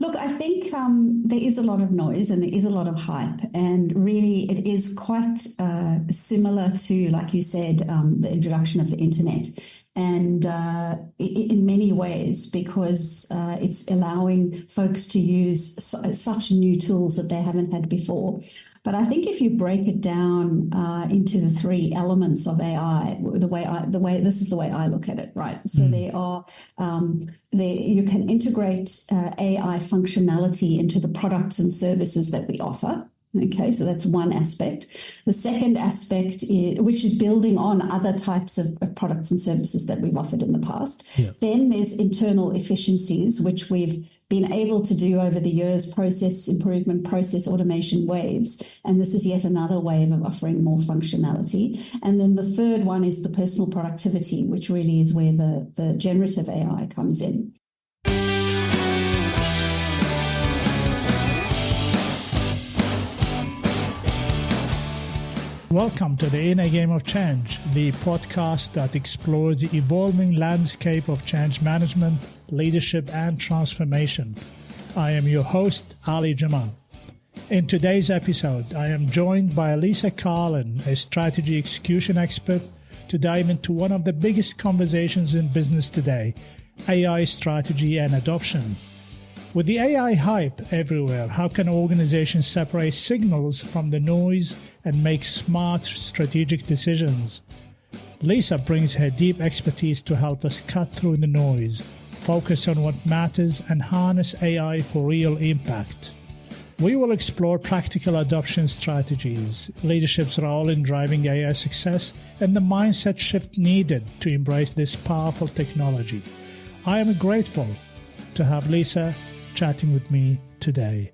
Look, I think there is a lot of noise and there is a lot of hype, and really it is quite similar to, like you said, the introduction of the internet. And in many ways, because it's allowing folks to use such new tools that they haven't had before. But I think if you break it down into the three elements of AI, this is the way I look at it, right? So you can integrate AI functionality into the products and services that we offer. Okay, so that's one aspect. The second aspect, which is building on other types of products and services that we've offered in the past. Yeah. Then there's internal efficiencies, which we've been able to do over the years, process improvement, process automation waves. And this is yet another wave of offering more functionality. And then the third one is the personal productivity, which really is where the generative AI comes in. Welcome to the Inner Game of Change, the podcast that explores the evolving landscape of change management, leadership, and transformation. I am your host, Ali Jamal. In today's episode, I am joined by Lisa Carlin, a strategy execution expert, to dive into one of the biggest conversations in business today, AI strategy and adoption. With the AI hype everywhere, how can organizations separate signals from the noise and make smart strategic decisions? Lisa brings her deep expertise to help us cut through the noise, focus on what matters, and harness AI for real impact. We will explore practical adoption strategies, leadership's role in driving AI success, and the mindset shift needed to embrace this powerful technology. I am grateful to have Lisa chatting with me today.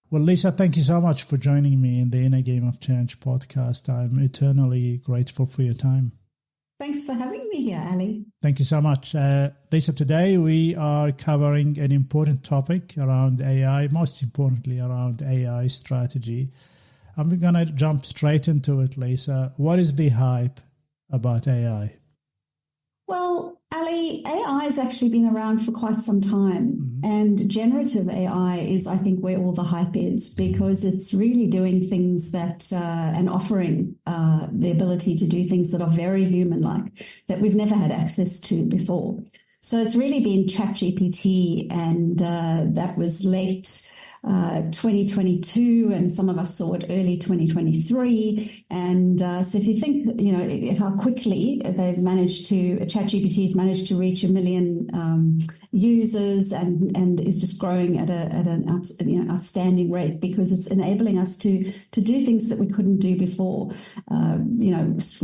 Well, Lisa, thank you so much for joining me in the Inner Game of Change podcast. I'm eternally grateful for your time. Thanks for having me here, Ali. Thank you so much. Lisa, today we are covering an important topic around AI, most importantly around AI strategy. I'm going to jump straight into it, Lisa. What is the hype about AI? Well, Ali, AI has actually been around for quite some time, and generative AI is, I think, where all the hype is, because it's really doing things that and offering the ability to do things that are very human-like, that we've never had access to before. So it's really been ChatGPT, and that was late 2022, and some of us saw it early 2023. And so if you think, how quickly ChatGPT's managed to reach 1 million users and is just growing at an outstanding rate, because it's enabling us to do things that we couldn't do before,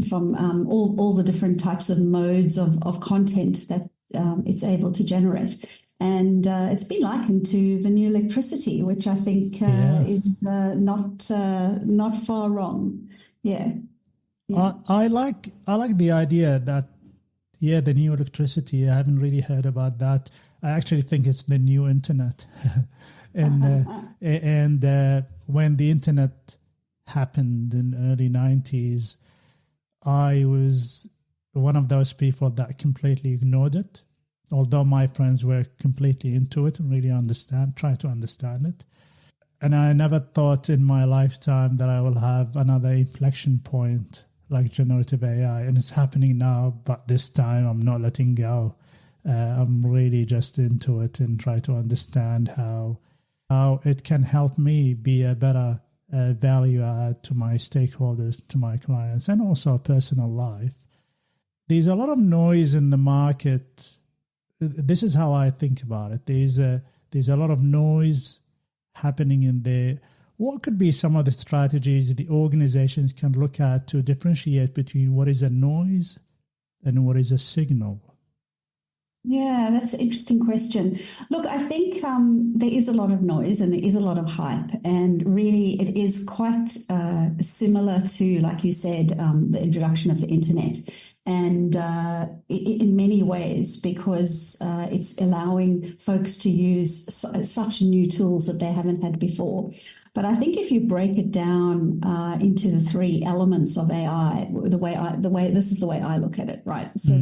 from all the different types of modes of content that it's able to generate. And it's been likened to the new electricity, which I think is not far wrong. Yeah. I like the idea that, the new electricity. I haven't really heard about that. I actually think it's the new internet. And when the internet happened in early 90s, I was one of those people that completely ignored it. Although my friends were completely into it and really try to understand it. And I never thought in my lifetime that I will have another inflection point like generative AI. And it's happening now, but this time I'm not letting go. I'm really just into it and try to understand how it can help me be a better value add to my stakeholders, to my clients, and also personal life. There's a lot of noise in the market. This is how I think about it. There's a lot of noise happening in there. What could be some of the strategies the organizations can look at to differentiate between what is a noise and what is a signal? Yeah, that's an interesting question. Look, I think there is a lot of noise and there is a lot of hype, and really it is quite similar to, like you said, the introduction of the internet. and in many ways, because it's allowing folks to use such new tools that they haven't had before. But I think if you break it down into the three elements of AI, this is the way I look at it, right? So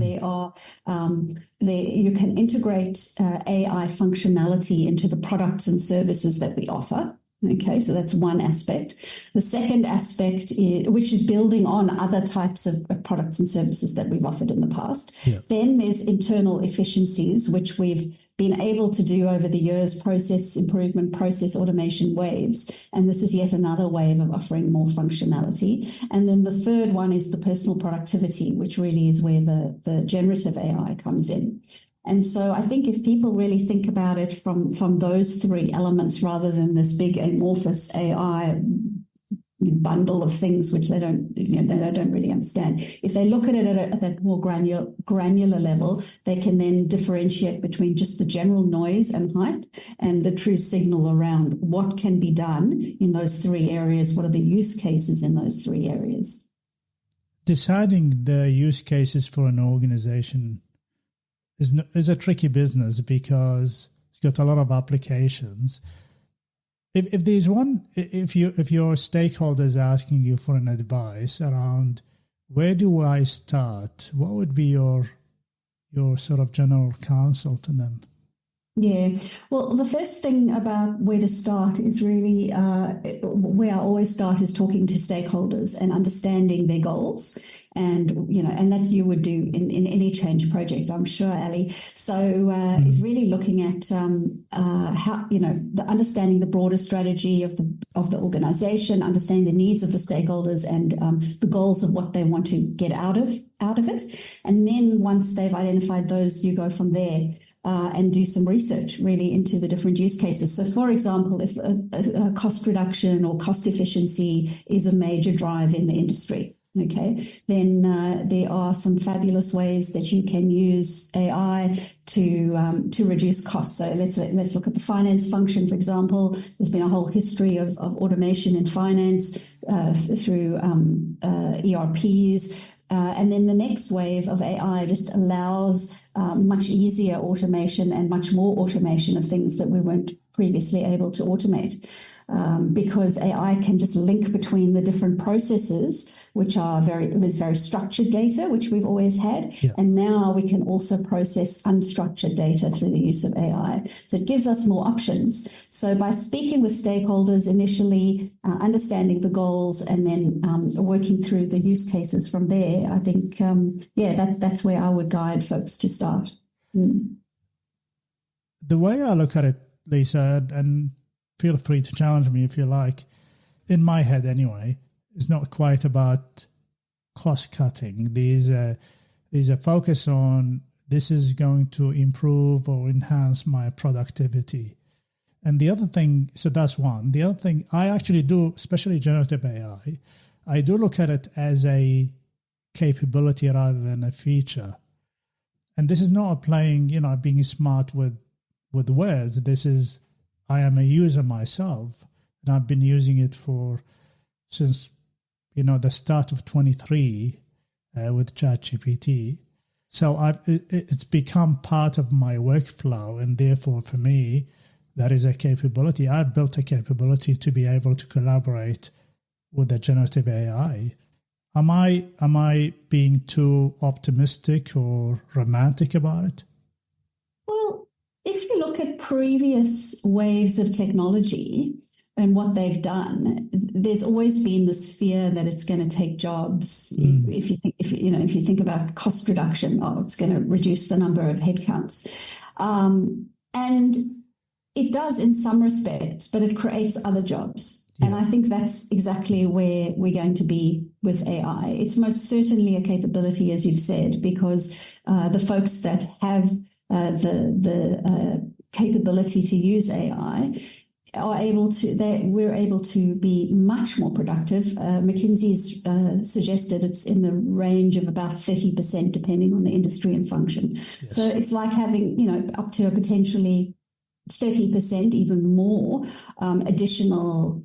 you can integrate AI functionality into the products and services that we offer. Okay, so that's one aspect. The second aspect, which is building on other types of products and services that we've offered in the past. Yeah. Then there's internal efficiencies, which we've been able to do over the years, process improvement, process automation waves. And this is yet another wave of offering more functionality. And then the third one is the personal productivity, which really is where the generative AI comes in. And so I think if people really think about it from those three elements rather than this big amorphous AI bundle of things which they don't really understand, if they look at it at that more granular level, they can then differentiate between just the general noise and hype and the true signal around what can be done in those three areas. What are the use cases in those three areas? Deciding the use cases for an organization is a tricky business because it's got a lot of applications. If there's one, if your stakeholder is asking you for an advice around where do I start, what would be your sort of general counsel to them? Yeah, well, the first thing about where to start is really where I always start is talking to stakeholders and understanding their goals. And, and that you would do in any change project, I'm sure, Ali. So is really looking at how, understanding the broader strategy of the organization, understanding the needs of the stakeholders and the goals of what they want to get out of it. And then once they've identified those, you go from there. And do some research really into the different use cases. So, for example, if a cost reduction or cost efficiency is a major drive in the industry, okay, then there are some fabulous ways that you can use AI to reduce costs. So let's look at the finance function, for example. There's been a whole history of automation in finance through ERPs. And then the next wave of AI just allows much easier automation and much more automation of things that we weren't previously able to automate. Because AI can just link between the different processes, which are very structured data, which we've always had. Yeah. And now we can also process unstructured data through the use of AI. So it gives us more options. So by speaking with stakeholders initially, understanding the goals, and then working through the use cases from there, I think, that's where I would guide folks to start. Mm. The way I look at it, Lisa, and feel free to challenge me if you like, in my head anyway, it's not quite about cost cutting. There's a focus on this is going to improve or enhance my productivity. And the other thing, so that's one. The other thing I actually do, especially generative AI, I do look at it as a capability rather than a feature. And this is not playing, being smart with words. This is, I am a user myself, and I've been using it since the start of 23 with ChatGPT. So it's become part of my workflow, and therefore for me, that is a capability. I've built a capability to be able to collaborate with the generative AI. Am I being too optimistic or romantic about it? Well, if you look at previous waves of technology and what they've done, there's always been this fear that it's going to take jobs. If you think about cost reduction, it's going to reduce the number of headcounts, and it does in some respects, but it creates other jobs. Yeah. And I think that's exactly where we're going to be with AI. It's most certainly a capability, as you've said, because the folks that have the capability to use AI we're able to be much more productive. McKinsey's suggested it's in the range of about 30%, depending on the industry and function. Yes. So it's like having, up to a potentially 30%, even more, additional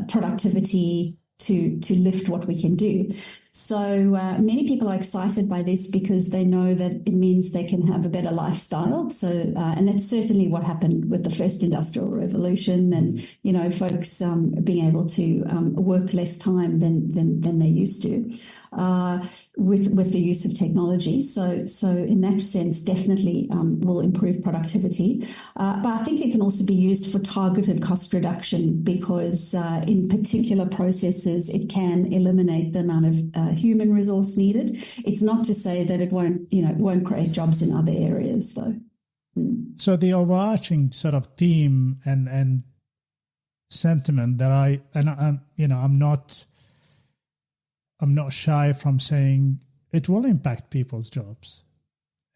productivity to lift what we can do. So many people are excited by this because they know that it means they can have a better lifestyle. So, and that's certainly what happened with the first industrial revolution, and folks being able to work less time than they used to with the use of technology. So in that sense, definitely will improve productivity. But I think it can also be used for targeted cost reduction because in particular processes, it can eliminate the amount of human resource needed. It's not to say that it won't create jobs in other areas, though. So the overarching sort of theme and sentiment that I'm not shy from saying it will impact people's jobs,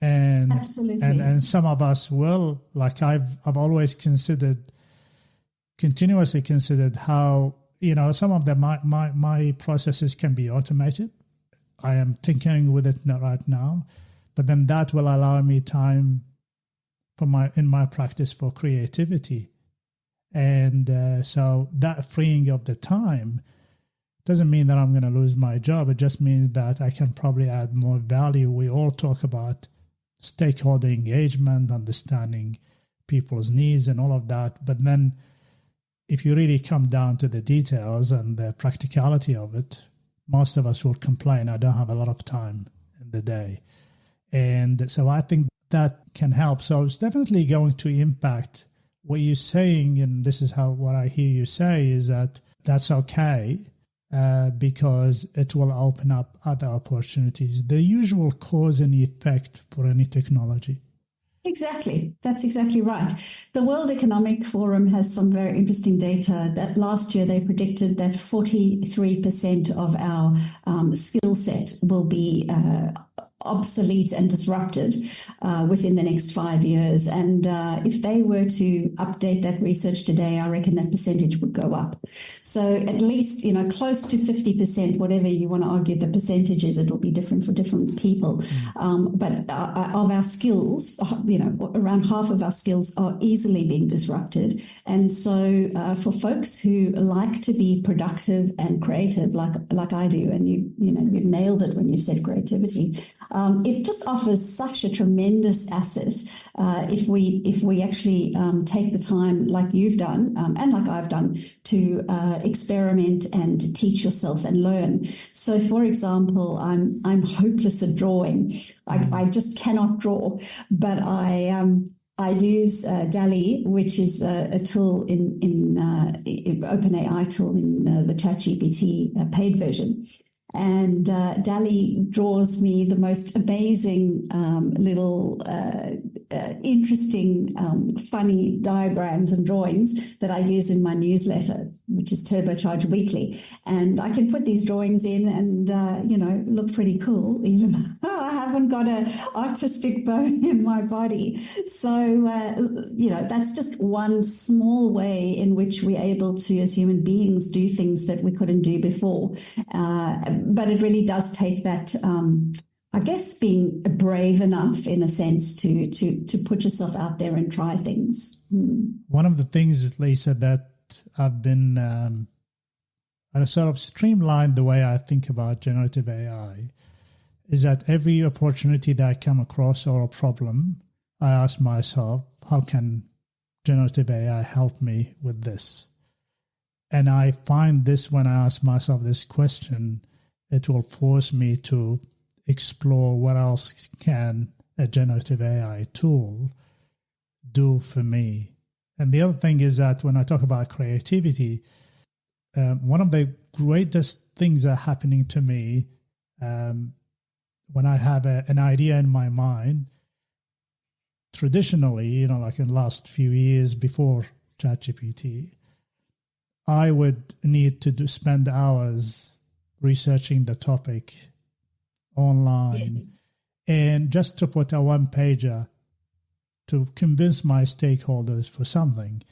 and absolutely, and some of us will. Like I've always continuously considered how some of my processes can be automated. I am tinkering with it right now, but then that will allow me time in my practice for creativity, and so that freeing up the time doesn't mean that I'm going to lose my job. It just means that I can probably add more value. We all talk about stakeholder engagement, understanding people's needs and all of that. But then if you really come down to the details and the practicality of it, most of us will complain, I don't have a lot of time in the day. And so I think that can help. So it's definitely going to impact what you're saying. And this is what I hear you say is that that's okay. Because it will open up other opportunities. The usual cause and effect for any technology. Exactly. That's exactly right. The World Economic Forum has some very interesting data that last year they predicted that 43% of our skill set will be obsolete and disrupted within the next 5 years. And if they were to update that research today, I reckon that percentage would go up. So at least, close to 50%, whatever you want to argue the percentage is, it will be different for different people. But of our skills, around half of our skills are easily being disrupted. And so for folks who like to be productive and creative, like I do, and you've nailed it when you said creativity, it just offers such a tremendous asset if we actually take the time, like you've done and like I've done, to experiment and teach yourself and learn. So, for example, I'm hopeless at drawing. I just cannot draw, but I use DALL-E, which is a tool in OpenAI tool in the ChatGPT paid version. And DALL-E draws me the most amazing little interesting funny diagrams and drawings that I use in my newsletter, which is Turbocharge Weekly. And I can put these drawings in and look pretty cool, even though I haven't got an artistic bone in my body. So that's just one small way in which we're able to, as human beings, do things that we couldn't do before. But it really does take that, I guess, being brave enough, in a sense, to put yourself out there and try things. One of the things, Lisa, that I've been I sort of streamlined the way I think about generative AI is that every opportunity that I come across or a problem, I ask myself, how can generative AI help me with this? And I find this, when I ask myself this question, it will force me to explore what else can a generative AI tool do for me. And the other thing is that when I talk about creativity, one of the greatest things that are happening to me when I have an idea in my mind, traditionally, like in the last few years before ChatGPT, I would need to spend hours researching the topic online, yes, and just to put a one-pager to convince my stakeholders for something.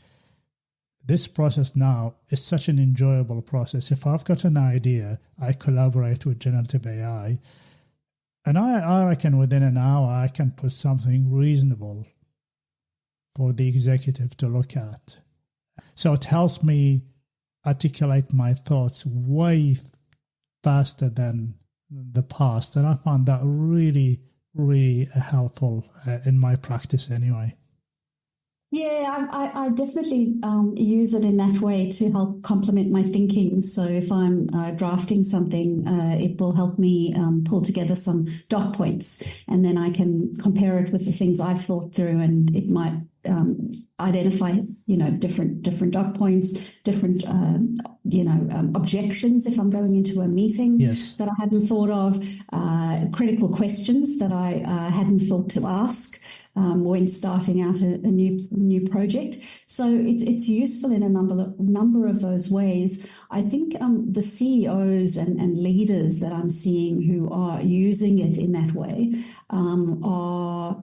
This process now is such an enjoyable process. If I've got an idea, I collaborate with generative AI, and I reckon within an hour I can put something reasonable for the executive to look at. So it helps me articulate my thoughts way faster than the past. And I found that really, really helpful in my practice anyway. Yeah, I definitely use it in that way to help complement my thinking. So if I'm drafting something, it will help me pull together some dot points, and then I can compare it with the things I've thought through, and it might identify, different dot points, different, objections if I'm going into a meeting that I hadn't thought of, critical questions that I hadn't thought to ask when starting out a new project. So it's useful in a number of those ways. I think the CEOs and leaders that I'm seeing who are using it in that way are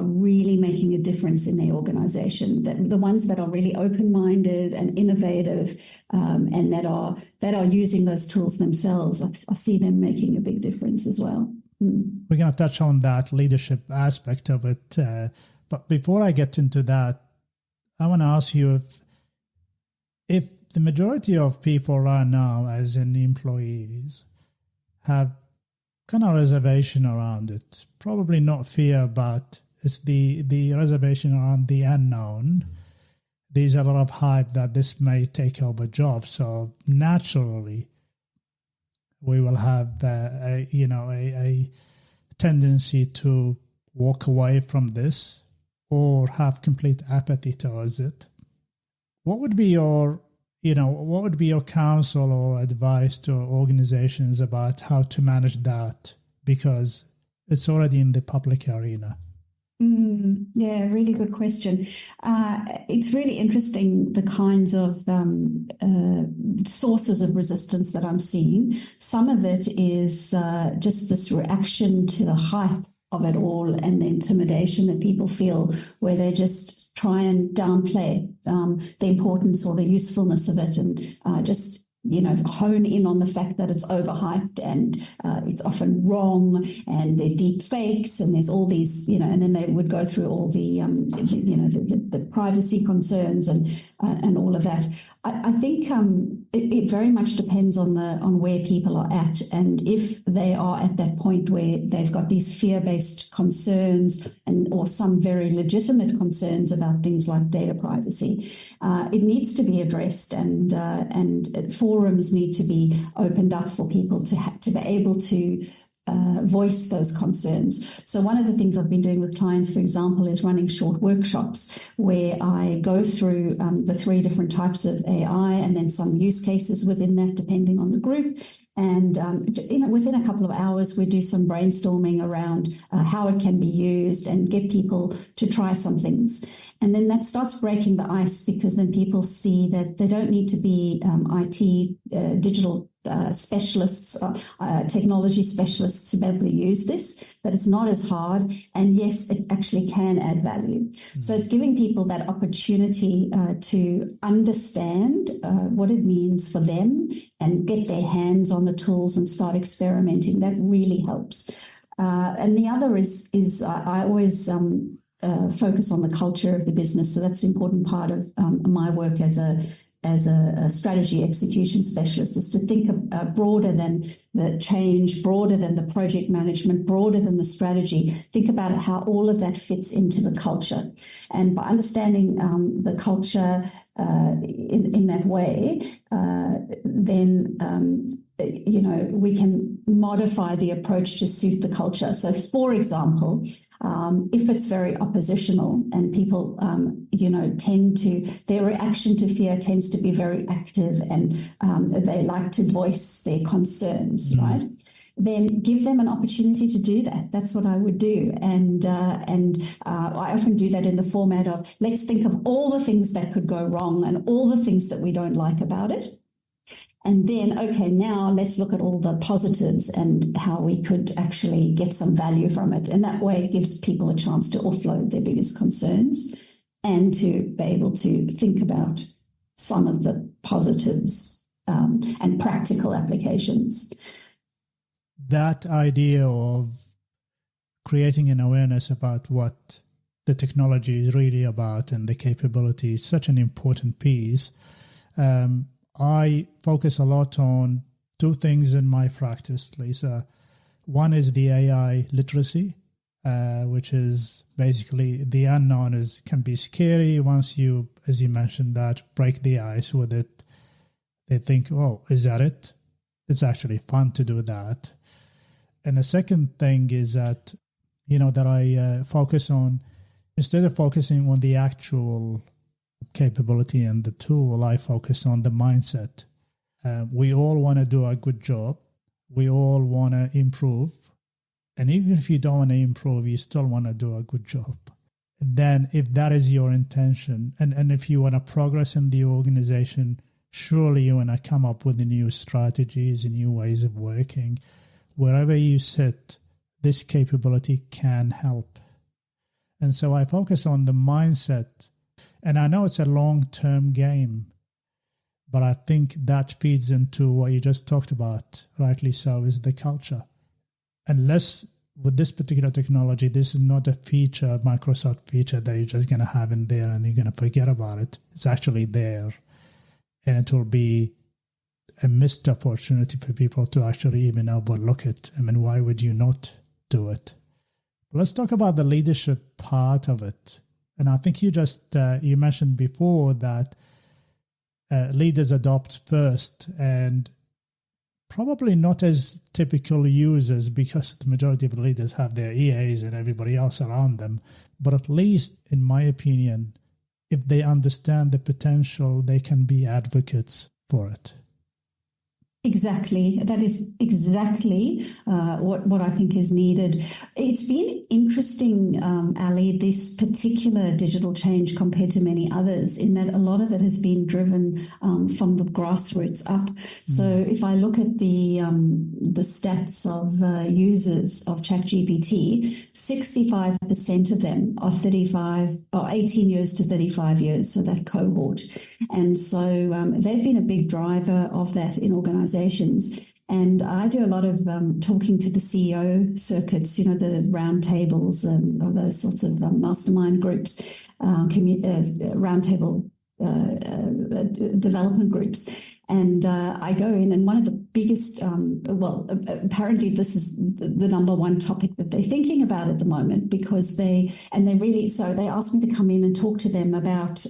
really making a difference in their organization. The ones that are really open-minded and innovative and that are using those tools themselves, I see them making a big difference as well. We're going to touch on that leadership aspect of it. But before I get into that, I want to ask you if the majority of people right now, as in employees, have kind of reservation around it. Probably not fear, but it's the reservation around the unknown. There's a lot of hype that this may take over jobs. So naturally, we will have a tendency to walk away from this or have complete apathy towards it. What would be your counsel or advice to organizations about how to manage that? Because it's already in the public arena. Yeah, really good question. It's really interesting, the kinds of sources of resistance that I'm seeing. Some of it is just this reaction to the hype of it all and the intimidation that people feel, where they just try and downplay the importance or the usefulness of it, and just hone in on the fact that it's overhyped and it's often wrong, and they're deep fakes, and there's all these, and then they would go through all the privacy concerns and all of that. I think it very much depends on where people are at, and if they are at that point where they've got these fear-based concerns or some very legitimate concerns about things like data privacy, it needs to be addressed, and forums need to be opened up for people to be able to voice those concerns. So one of the things I've been doing with clients, for example, is running short workshops where I go through the 3 different types of AI and then some use cases within that, depending on the group. And within a couple of hours, we do some brainstorming around how it can be used and get people to try some things. And then that starts breaking the ice, because then people see that they don't need to be IT, digital specialists, technology specialists to be able to use this, that it's not as hard. And yes, it actually can add value. Mm-hmm. So it's giving people that opportunity to understand what it means for them and get their hands on the tools and start experimenting. That really helps. And the other is I always focus on the culture of the business. So that's an important part of my work as a strategy execution specialist, is to think broader than the change, broader than the project management, broader than the strategy. Think about it, how all of that fits into the culture. And by understanding the culture in that way, then we can modify the approach to suit the culture. So, for example, if it's very oppositional and people, their reaction to fear tends to be very active, and they like to voice their concerns, right? Then give them an opportunity to do that. That's what I would do. And I often do that in the format of, let's think of all the things that could go wrong and all the things that we don't like about it. And then, okay, now let's look at all the positives and how we could actually get some value from it. And that way it gives people a chance to offload their biggest concerns and to be able to think about some of the positives and practical applications. That idea of creating an awareness about what the technology is really about and the capability is such an important piece. I focus a lot on two things in my practice, Lisa. One is the AI literacy, which is basically the unknown can be scary. Once you, as you mentioned, that break the ice with it, they think, oh, is that it? It's actually fun to do that. And the second thing is that, that I focus on, instead of focusing on the actual capability and the tool, I focus on the mindset. We all want to do a good job. We all want to improve. And even if you don't want to improve, you still want to do a good job. And then if that is your intention, and if you want to progress in the organization, surely you want to come up with the new strategies and new ways of working. Wherever you sit, this capability can help. And so I focus on the mindset. And I know it's a long-term game, but I think that feeds into what you just talked about, rightly so, is the culture. Unless with this particular technology, this is not a feature, a Microsoft feature that you're just going to have in there and you're going to forget about it. It's actually there. And it will be a missed opportunity for people to actually even overlook it. I mean, why would you not do it? Let's talk about the leadership part of it. And I think you you mentioned before that leaders adopt first, and probably not as typical users, because the majority of the leaders have their EAs and everybody else around them. But at least, in my opinion, if they understand the potential, they can be advocates for it. Exactly. That is exactly what I think is needed. It's been interesting, Ali, this particular digital change compared to many others, in that a lot of it has been driven from the grassroots up. So if I look at the stats of users of ChatGPT, 65% of them are 18 years to 35 years, so that cohort. And so they've been a big driver of that in organizations. And I do a lot of talking to the CEO circuits, the round tables or those sorts of mastermind groups, roundtable development groups. And I go in, and one of the biggest, apparently this is the number one topic that they're thinking about at the moment, because they asked me to come in and talk to them about,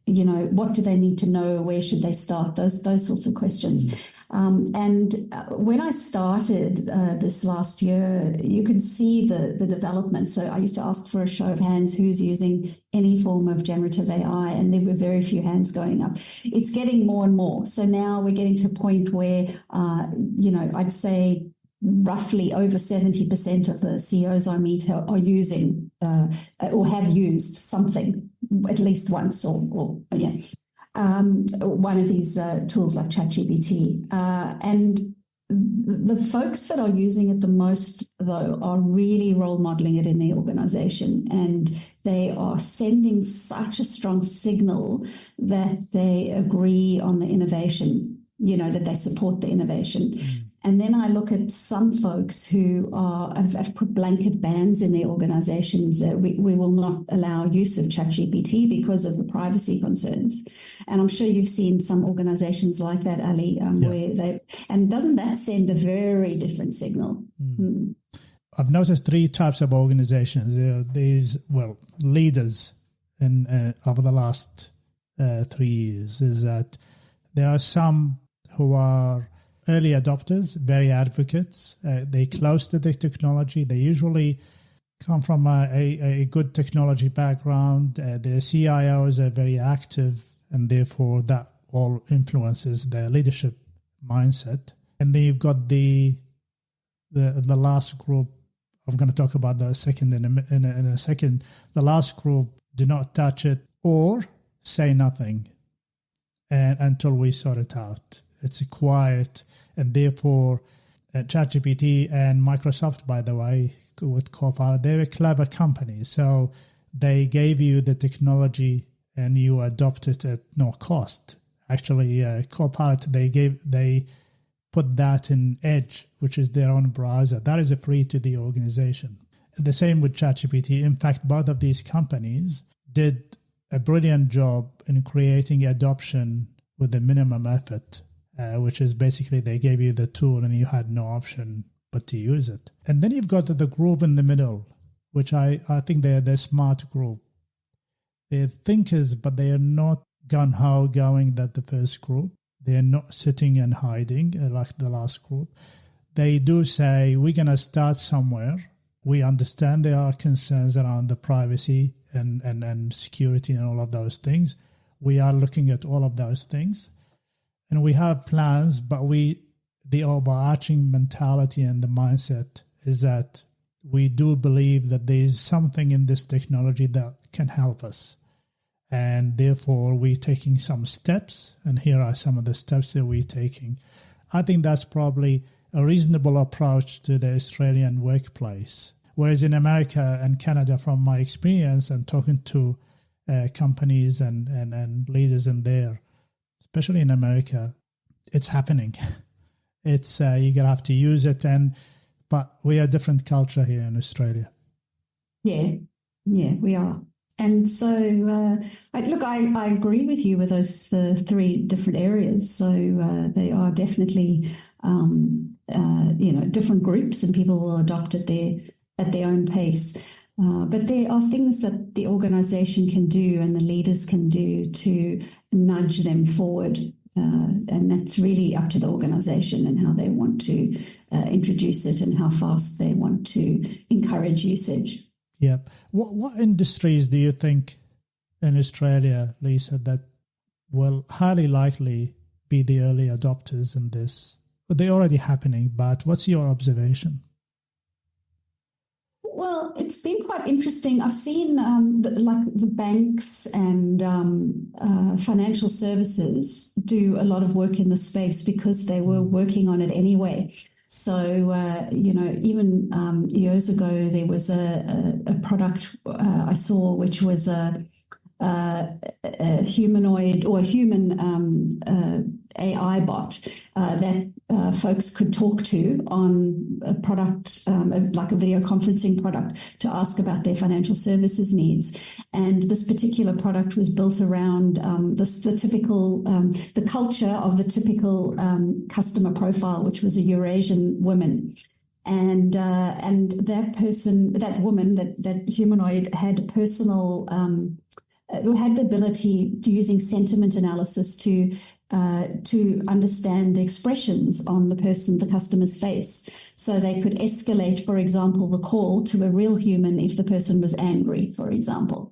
what do they need to know? Where should they start? Those sorts of questions. And when I started this last year, you can see the development. So I used to ask for a show of hands who's using any form of generative AI, and there were very few hands going up. It's getting more and more. So now we're getting to a point where, I'd say roughly over 70% of the CEOs I meet are using or have used something at least once one of these tools like ChatGPT. And the folks that are using it the most, though, are really role modeling it in the organization. And they are sending such a strong signal that they agree on the innovation, that they support the innovation. And then I look at some folks who have put blanket bans in their organizations. We will not allow use of ChatGPT because of the privacy concerns. And I'm sure you've seen some organizations like that, Ali, and doesn't that send a very different signal? I've noticed three types of organizations. There are these, leaders over the last 3 years, is that there are some who are early adopters, very advocates. They're close to the technology. They usually come from a good technology background. Their CIOs are very active, and therefore that all influences their leadership mindset. And then you've got the last group. I'm going to talk about the second in a second. The last group do not touch it or say nothing until we sort it out. It's quiet, and therefore ChatGPT and Microsoft, by the way, with Copilot, they're a clever company. So they gave you the technology and you adopt it at no cost. Actually, Copilot, they put that in Edge, which is their own browser. That is free to the organization. The same with ChatGPT. In fact, both of these companies did a brilliant job in creating adoption with the minimum effort, which is basically they gave you the tool and you had no option but to use it. And then you've got the group in the middle, which I think they're the smart group. They're thinkers, but they are not gung-ho going that the first group. They're not sitting and hiding like the last group. They do say, we're going to start somewhere. We understand there are concerns around the privacy and security and all of those things. We are looking at all of those things. And we have plans, but the overarching mentality and the mindset is that we do believe that there is something in this technology that can help us. And therefore, we're taking some steps, and here are some of the steps that we're taking. I think that's probably a reasonable approach to the Australian workplace. Whereas in America and Canada, from my experience and talking to companies and leaders in there, especially in America, it's happening. It's you're going to have to use it, but we are a different culture here in Australia. Yeah, we are. And so, I agree with you with those three different areas. So they are definitely, different groups, and people will adopt it at their own pace. But there are things that the organisation can do and the leaders can do to nudge them forward. And that's really up to the organisation and how they want to introduce it and how fast they want to encourage usage. Yeah. What industries do you think in Australia, Lisa, that will highly likely be the early adopters in this? Well, they're already happening, but what's your observation? Well, it's been quite interesting. I've seen the banks and financial services do a lot of work in the space because they were working on it anyway. So, even years ago, there was a product I saw which was a humanoid or a human AI bot that folks could talk to on a product, like a video conferencing product, to ask about their financial services needs. And this particular product was built around the culture of the typical customer profile, which was a Eurasian woman. And that woman, that humanoid, had personal who had the ability to, using sentiment analysis, to understand the expressions on the customer's face. So they could escalate, for example, the call to a real human if the person was angry, for example.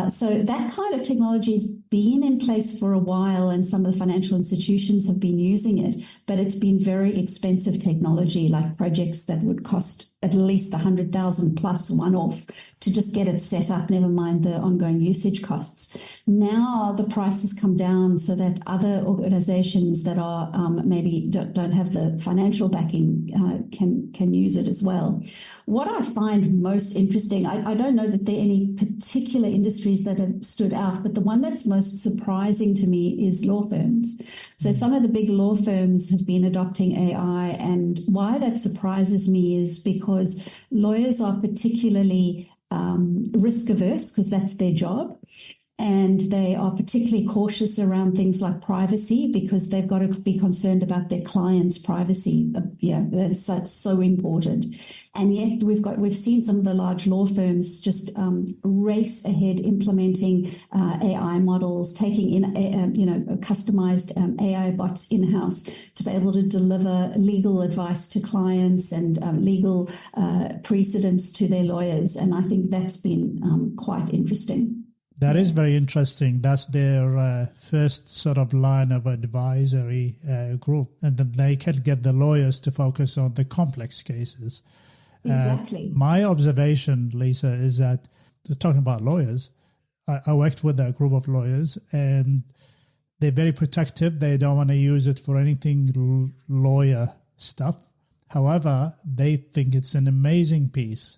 So that kind of technology has been in place for a while, and some of the financial institutions have been using it, but it's been very expensive technology, like projects that would cost at least $100,000 plus one-off to just get it set up, never mind the ongoing usage costs. Now the price has come down so that other organizations that are maybe don't have the financial backing can use it as well. What I find most interesting, I don't know that there are any particular industries that have stood out, but the one that's most surprising to me is law firms. So some of the big law firms have been adopting AI, and why that surprises me is because lawyers are particularly risk averse, because that's their job. And they are particularly cautious around things like privacy, because they've got to be concerned about their clients' privacy. That is so important. And yet we've seen some of the large law firms just race ahead implementing AI models, taking in customized AI bots in-house to be able to deliver legal advice to clients and legal precedents to their lawyers. And I think that's been quite interesting. That is very interesting. That's their first sort of line of advisory group. And then they can get the lawyers to focus on the complex cases. Exactly. My observation, Lisa, is that, talking about lawyers, I worked with a group of lawyers, and they're very protective. They don't want to use it for anything lawyer stuff. However, they think it's an amazing piece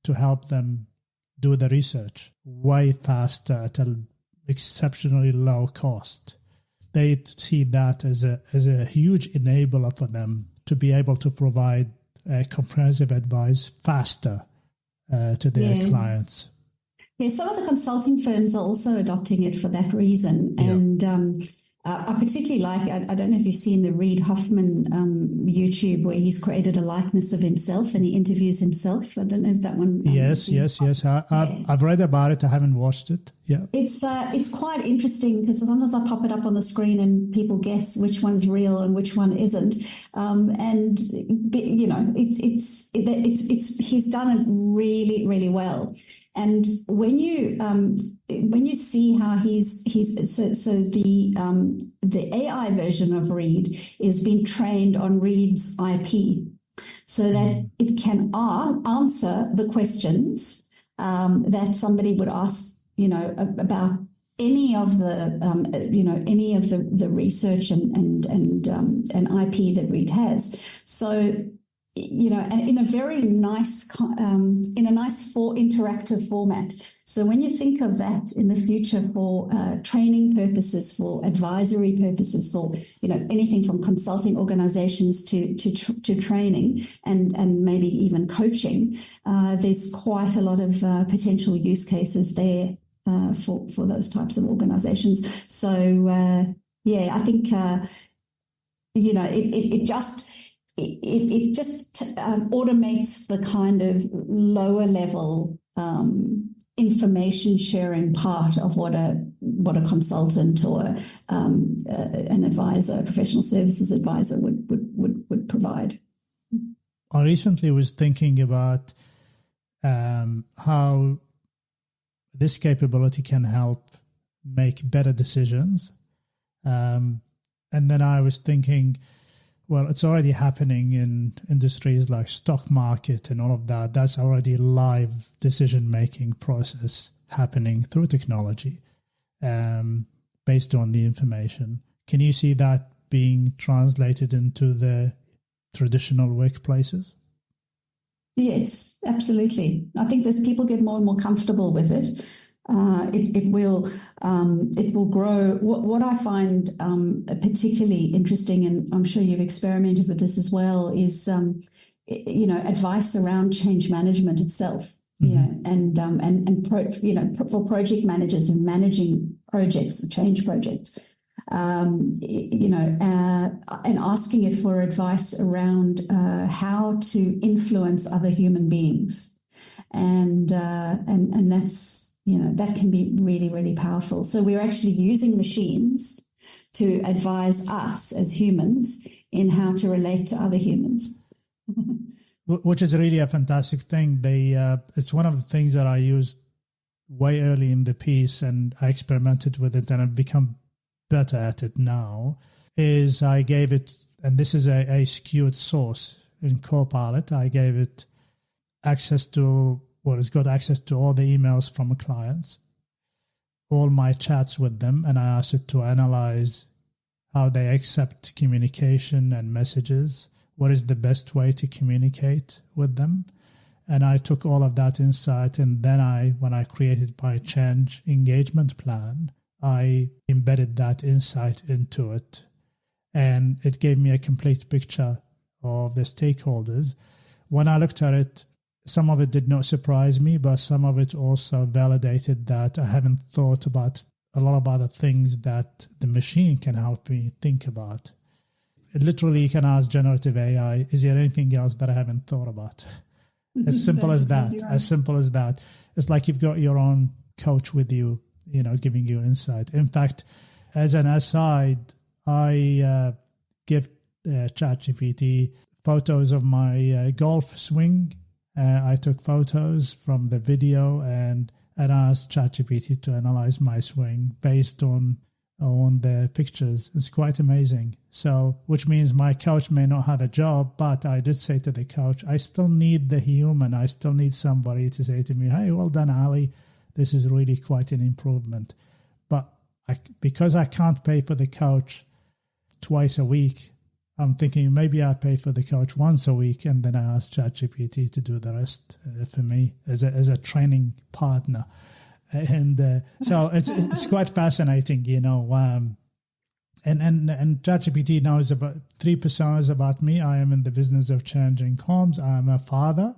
to help them do the research way faster at an exceptionally low cost. They see that as a huge enabler for them to be able to provide comprehensive advice faster to their clients. Yeah, some of the consulting firms are also adopting it for that reason. And I particularly like, I don't know if you've seen the Reid Hoffman YouTube where he's created a likeness of himself and he interviews himself. I don't know if that one. Yes. I've read about it. I haven't watched it. Yeah. It's quite interesting because sometimes I pop it up on the screen and people guess which one's real and which one isn't. And you know, it's he's done it really, really well. And when you see how the AI version of Reid is being trained on Reid's IP, so that it can answer the questions that somebody would ask, you know, about any of the research and IP that Reid has. So, you know, in a very nice, interactive format. So when you think of that in the future for training purposes, for advisory purposes, for, you know, anything from consulting organizations to training and maybe even coaching, there's quite a lot of potential use cases there for those types of organizations. So, I think, you know, it just automates the kind of lower level information sharing part of what a consultant or an advisor, a professional services advisor would provide. I recently was thinking about how this capability can help make better decisions, and then I was thinking, well, it's already happening in industries like stock market and all of that. That's already a live decision-making process happening through technology based on the information. Can you see that being translated into the traditional workplaces? Yes, absolutely. I think as people get more and more comfortable with it, it will grow. What I find particularly interesting, and I'm sure you've experimented with this as well, is you know, advice around change management itself. For project managers and managing projects, change projects. And asking it for advice around how to influence other human beings, and that's, you know, that can be really, really powerful. So we're actually using machines to advise us as humans in how to relate to other humans. Which is really a fantastic thing. It's one of the things that I used way early in the piece, and I experimented with it, and I've become better at it now, is I gave it, and this is a skewed source in Copilot, I gave it access to, it's got access to all the emails from clients, all my chats with them, and I asked it to analyze how they accept communication and messages, what is the best way to communicate with them. And I took all of that insight, and then when I created my change engagement plan, I embedded that insight into it, and it gave me a complete picture of the stakeholders. When I looked at it, some of it did not surprise me, but some of it also validated that I haven't thought about a lot of other things that the machine can help me think about. Literally, you can ask generative AI, is there anything else that I haven't thought about? As simple as that. Right. As simple as that. It's like you've got your own coach with you, you know, giving you insight. In fact, as an aside, I give ChatGPT photos of my golf swing. I took photos from the video and asked ChatGPT to analyze my swing based on the pictures. It's quite amazing. So, which means my coach may not have a job, but I did say to the coach, I still need the human. I still need somebody to say to me, hey, well done, Ali. This is really quite an improvement. But because I can't pay for the coach twice a week, I'm thinking maybe I pay for the coach once a week, and then I ask ChatGPT to do the rest for me as a training partner. And so it's quite fascinating, you know. And ChatGPT knows about 3 personas about me. I am in the business of changing homes. I am a father,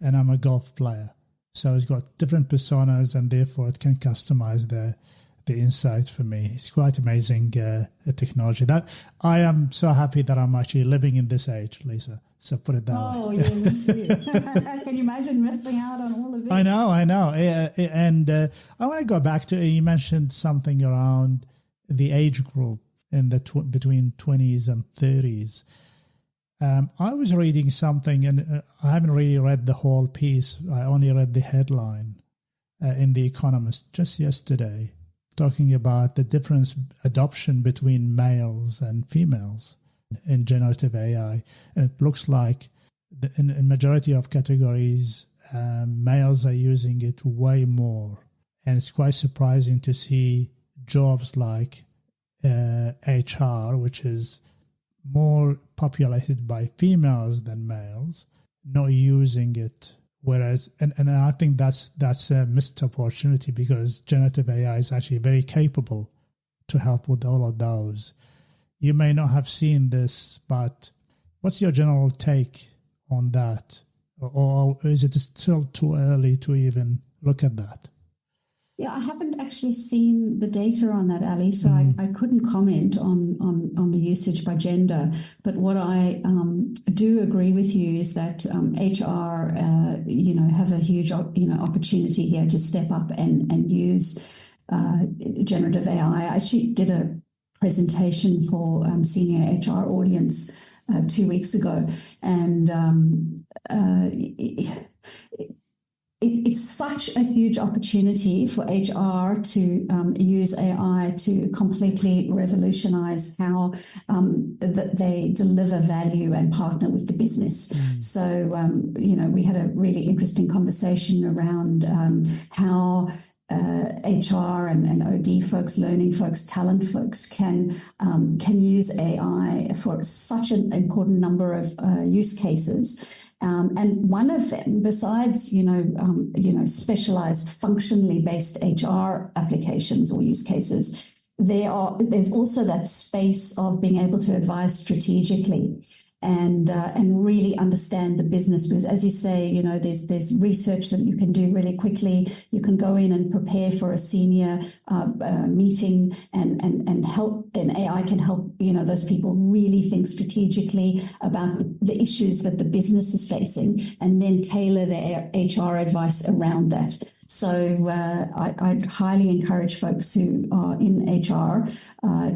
and I'm a golf player. So it's got different personas, and therefore it can customize the the insights for me. It's quite amazing technology. That I am so happy that I'm actually living in this age, Lisa. So put it that way. Oh, yeah, me too. Can you imagine missing out on all of this? I know. And I want to go back to, you mentioned something around the age group in the between 20s and 30s. I was reading something, and I haven't really read the whole piece. I only read the headline in The Economist just yesterday, talking about the difference adoption between males and females in generative AI. And it looks like in majority of categories, males are using it way more. And it's quite surprising to see jobs like HR, which is more populated by females than males, not using it. Whereas, and I think that's a missed opportunity, because generative AI is actually very capable to help with all of those. You may not have seen this, but what's your general take on that? Or is it still too early to even look at that? Yeah, I haven't actually seen the data on that, Ali, so I couldn't comment on the usage by gender. But what I do agree with you is that HR, have a huge, opportunity here to step up and use generative AI. I actually did a presentation for senior HR audience 2 weeks ago, and it's such a huge opportunity for HR to use AI to completely revolutionize how they deliver value and partner with the business. So, we had a really interesting conversation around how HR and OD folks, learning folks, talent folks can use AI for such an important number of use cases. And one of them, besides, specialized functionally based HR applications or use cases, there's also that space of being able to advise strategically and really understand the business. Because as you say, there's research that you can do really quickly. You can go in and prepare for a senior meeting and help, and AI can help, those people really think strategically about the issues that the business is facing, and then tailor their HR advice around that. So I'd highly encourage folks who are in HR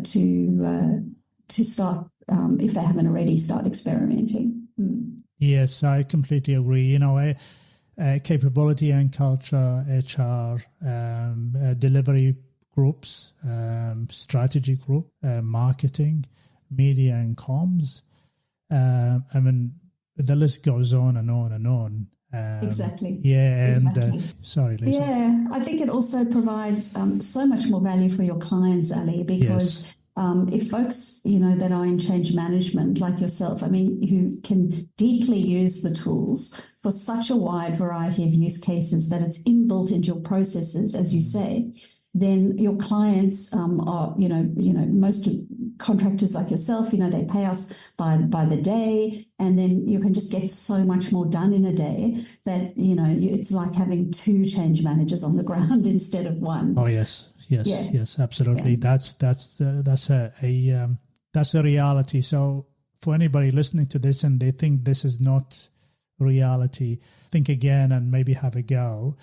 to start, if they haven't already, start experimenting. Yes, I completely agree. Capability and culture, HR, delivery groups, strategy group, marketing, media and comms. The list goes on and on and on. Exactly. Yeah, and exactly. Sorry, Lisa. Yeah, I think it also provides so much more value for your clients, Ali, because Yes. If folks, that are in change management like yourself, who can deeply use the tools for such a wide variety of use cases that it's inbuilt into your processes, as you say, then your clients are, most contractors like yourself, they pay us by the day, and then you can just get so much more done in a day that, it's like having 2 change managers on the ground instead of 1. Oh, yes. Yes, absolutely. Yeah. That's a reality. So for anybody listening to this and they think this is not reality, think again and maybe have a go.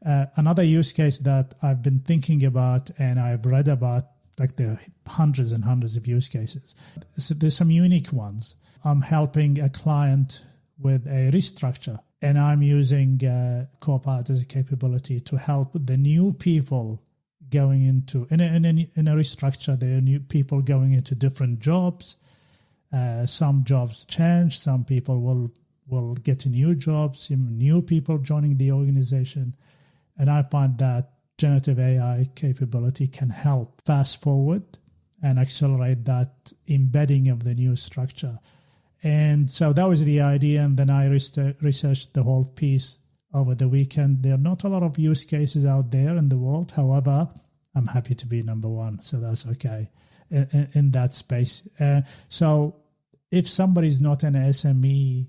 Another use case that I've been thinking about and I've read about, like there are hundreds and hundreds of use cases. So there's some unique ones. I'm helping a client with a restructure, and I'm using Copilot as a capability to help the new people going into in a restructure. There are new people going into different jobs. Some jobs change. Some people will get new jobs. New people joining the organization, and I find that generative AI capability can help fast forward and accelerate that embedding of the new structure. And so that was the idea. And then I researched the whole piece over the weekend. There are not a lot of use cases out there in the world. However, I'm happy to be number 1, so that's okay in that space. So if somebody's not an SME,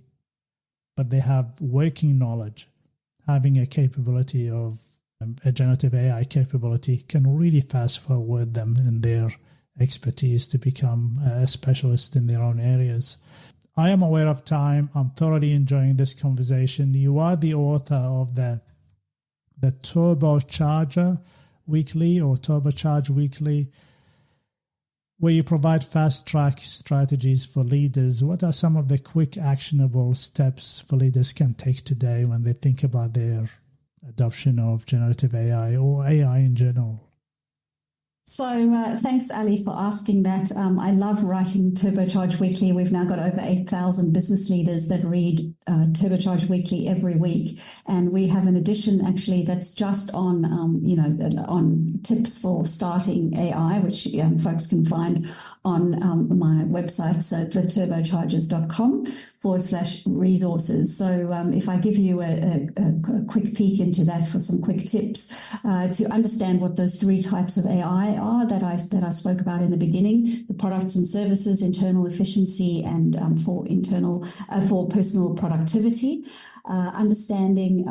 but they have working knowledge, having a capability of a generative AI capability can really fast forward them in their expertise to become a specialist in their own areas. I am aware of time. I'm thoroughly enjoying this conversation. You are the author of the Turbocharger Weekly or Turbocharge Weekly, where you provide fast-track strategies for leaders. What are some of the quick, actionable steps for leaders can take today when they think about their adoption of generative AI or AI in general? So thanks, Ali, for asking that. I love writing Turbocharge Weekly. We've now got over 8,000 business leaders that read Turbocharge Weekly every week. And we have an edition, actually, that's just on, on tips for starting AI, which folks can find on my website, so theturbochargers.com/resources. So if I give you a quick peek into that for some quick tips to understand what those three types of AI are that I spoke about in the beginning: the products and services, internal efficiency, and for personal productivity. Understanding,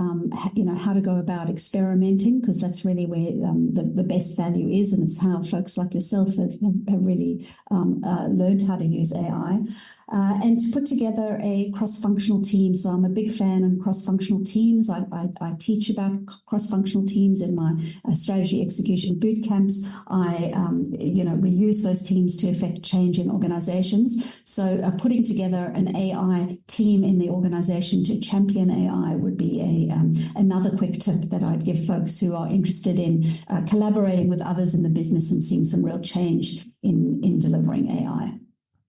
how to go about experimenting, because that's really where the best value is, and it's how folks like yourself have really learned how to use AI. And to put together a cross-functional team. So I'm a big fan of cross-functional teams. I teach about cross-functional teams in my strategy execution boot camps. We use those teams to affect change in organizations. So putting together an AI team in the organization to champion AI would be another quick tip that I'd give folks who are interested in collaborating with others in the business and seeing some real change in delivering AI.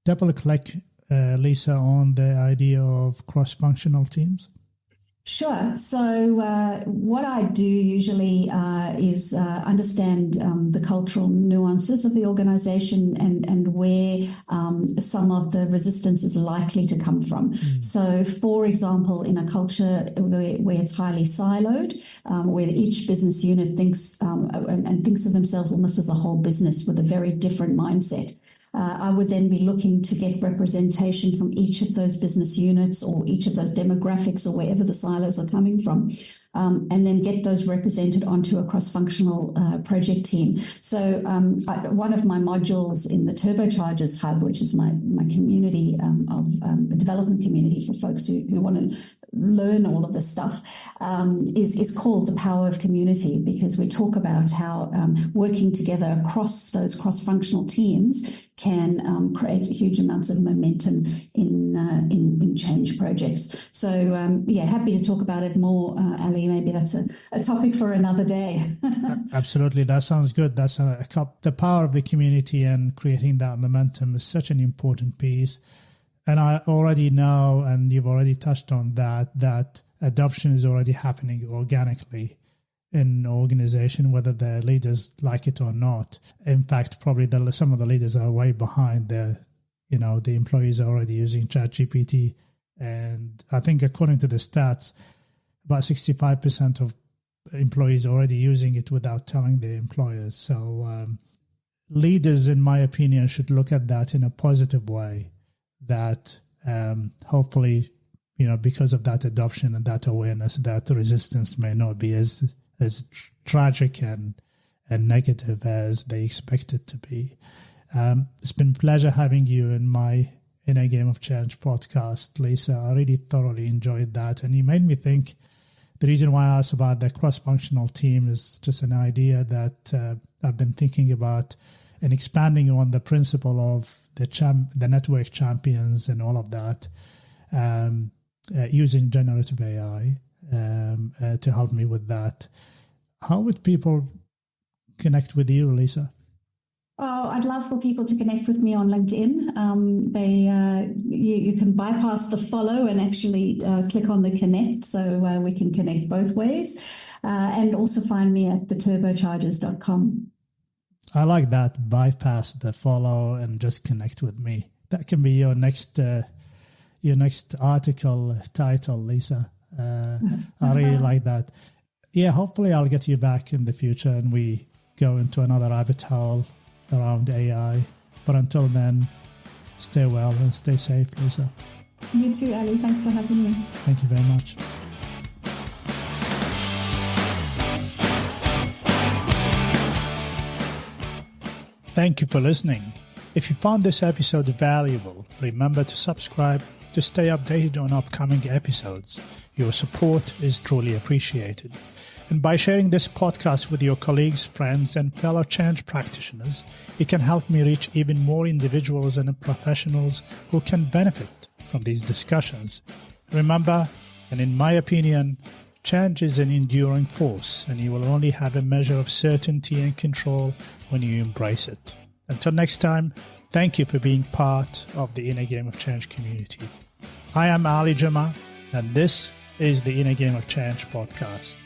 Double-click, Lisa, on the idea of cross-functional teams? Sure. So what I do usually is understand the cultural nuances of the organization and where some of the resistance is likely to come from. So, for example, in a culture where it's highly siloed, where each business unit thinks of themselves almost as a whole business with a very different mindset, I would then be looking to get representation from each of those business units or each of those demographics or wherever the silos are coming from, and then get those represented onto a cross-functional project team. So one of my modules in the Turbochargers Hub, which is my community of development community for folks who want to learn all of this stuff, is called The Power of Community, because we talk about how working together across those cross-functional teams can create huge amounts of momentum in change projects. So happy to talk about it more, Ali. Maybe that's a topic for another day. Absolutely, that sounds good. That's the power of the community and creating that momentum is such an important piece. And I already know, and you've already touched on that adoption is already happening organically in an organization, whether the leaders like it or not. In fact, probably some of the leaders are way behind. The employees are already using ChatGPT. And I think according to the stats, about 65% of employees are already using it without telling their employers. So leaders, in my opinion, should look at that in a positive way, that hopefully, because of that adoption and that awareness, that the resistance may not be as tragic and negative as they expect it to be. It's been a pleasure having you in my In a Game of Change podcast, Lisa. I really thoroughly enjoyed that. And you made me think, the reason why I asked about the cross-functional team is just an idea that I've been thinking about and expanding on the principle of the network champions and all of that, using generative AI to help me with that. How would people connect with you, Lisa? Oh, I'd love for people to connect with me on LinkedIn. You can bypass the follow and actually click on the connect, so we can connect both ways. And also find me at theturbochargers.com. I like that. Bypass the follow and just connect with me. That can be your next article title, Lisa. I really like that. Yeah, hopefully I'll get you back in the future and we go into another rabbit hole around AI. But until then, stay well and stay safe, Lisa. You too, Ali. Thanks for having me. Thank you very much. Thank you for listening. If you found this episode valuable, remember to subscribe to stay updated on upcoming episodes. Your support is truly appreciated. And by sharing this podcast with your colleagues, friends, and fellow change practitioners, it can help me reach even more individuals and professionals who can benefit from these discussions. Remember, and in my opinion, change is an enduring force, and you will only have a measure of certainty and control when you embrace it. Until next time, thank you for being part of the Inner Game of Change community. I am Ali Jama, and this is the Inner Game of Change podcast.